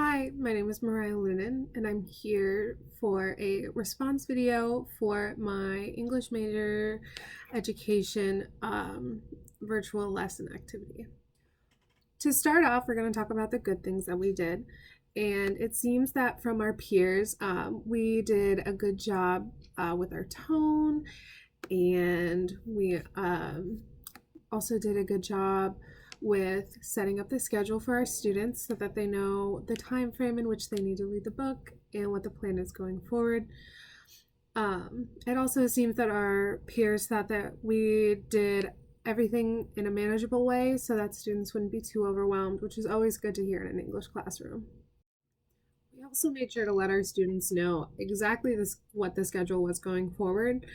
Hi, my name is Mariah Lunan, and I'm here for a response video for my English major education virtual lesson activity. To start off, we're going to talk about the good things that we did. And it seems that from our peers, we did a good job with our tone, and we also did a good job with setting up the schedule for our students so that they know the time frame in which they need to read the book and what the plan is going forward. It also seems that our peers thought that we did everything in a manageable way so that students wouldn't be too overwhelmed, which is always good to hear in an English classroom. We also made sure to let our students know exactly what the schedule was going forward,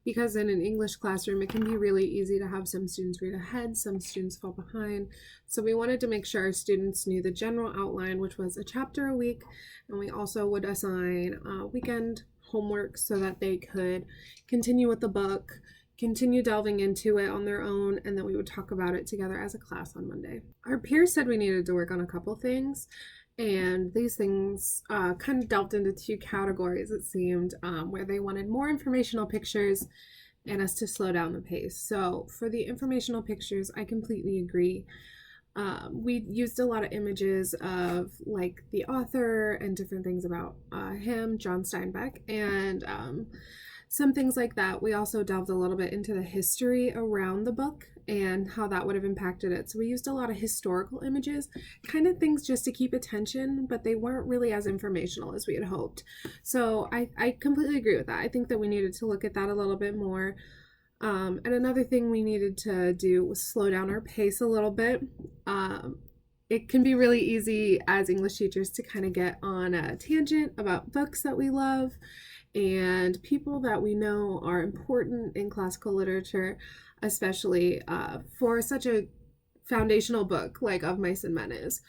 because in an English classroom, it can be really easy to have some students read ahead, some students fall behind. So we wanted to make sure our students knew the general outline, which was a chapter a week, and we also would assign weekend homework so that they could continue with the book, continue delving into it on their own, and then we would talk about it together as a class on Monday. Our peers said we needed to work on a couple things. And these things kind of delved into two categories, it seemed, where they wanted more informational pictures and us to slow down the pace. So for the informational pictures, I completely agree. We used a lot of images of like the author and different things about him, John Steinbeck, and some things like that. We also delved a little bit into the history around the book and how that would have impacted it. So we used a lot of historical images, kind of things just to keep attention, but they weren't really as informational as we had hoped. So I completely agree with that. I think that we needed to look at that a little bit more. And another thing we needed to do was slow down our pace a little bit. It can be really easy as English teachers to kind of get on a tangent about books that we love and people that we know are important in classical literature, especially for such a foundational book like Of Mice and Men is.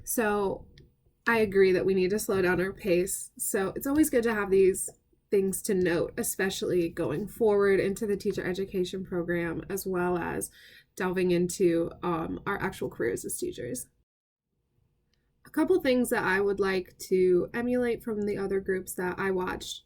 So I agree that we need to slow down our pace. So it's always good to have these things to note, especially going forward into the teacher education program, as well as delving into our actual careers as teachers. A couple things that I would like to emulate from the other groups that I watched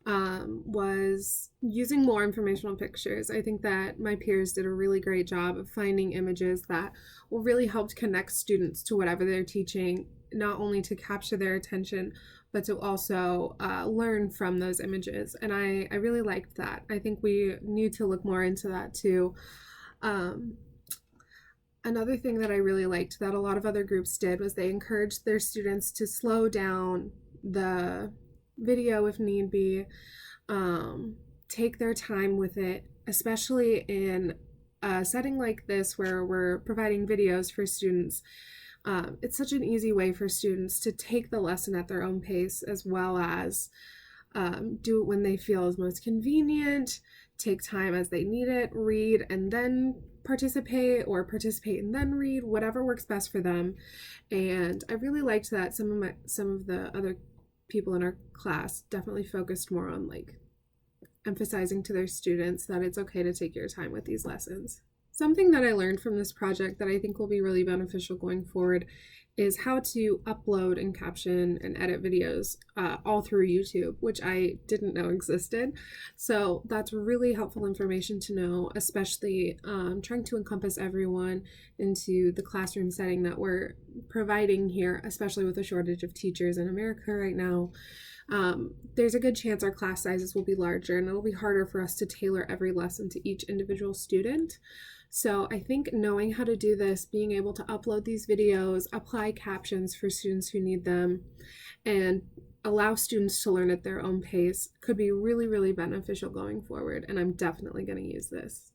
was using more informational pictures. I think that my peers did a really great job of finding images that will really help connect students to whatever they're teaching, not only to capture their attention, but to also learn from those images. And I really liked that. I think we need to look more into that too. Another thing that I really liked that a lot of other groups did was they encouraged their students to slow down the video if need be, take their time with it, especially in a setting like this where we're providing videos for students. It's such an easy way for students to take the lesson at their own pace, as well as do it when they feel is most convenient, take time as they need it, read and then participate, or participate and then read, whatever works best for them. And I really liked that some of the other people in our class definitely focused more on like emphasizing to their students that it's okay to take your time with these lessons. Something that I learned from this project that I think will be really beneficial going forward is how to upload and caption and edit videos all through YouTube, which I didn't know existed. So that's really helpful information to know, especially trying to encompass everyone into the classroom setting that we're providing here, especially with a shortage of teachers in America right now. There's a good chance our class sizes will be larger, and it'll be harder for us to tailor every lesson to each individual student. So I think knowing how to do this, being able to upload these videos, apply captions for students who need them, and allow students to learn at their own pace could be really, really beneficial going forward, and I'm definitely going to use this.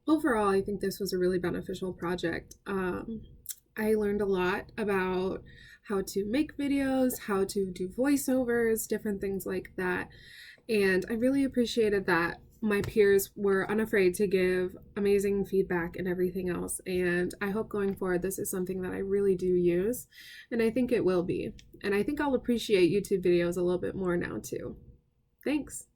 Overall, I think this was a really beneficial project. I learned a lot about how to make videos, how to do voiceovers, different things like that. And I really appreciated that my peers were unafraid to give amazing feedback and everything else. And I hope going forward, this is something that I really do use. And I think it will be. And I think I'll appreciate YouTube videos a little bit more now too. Thanks.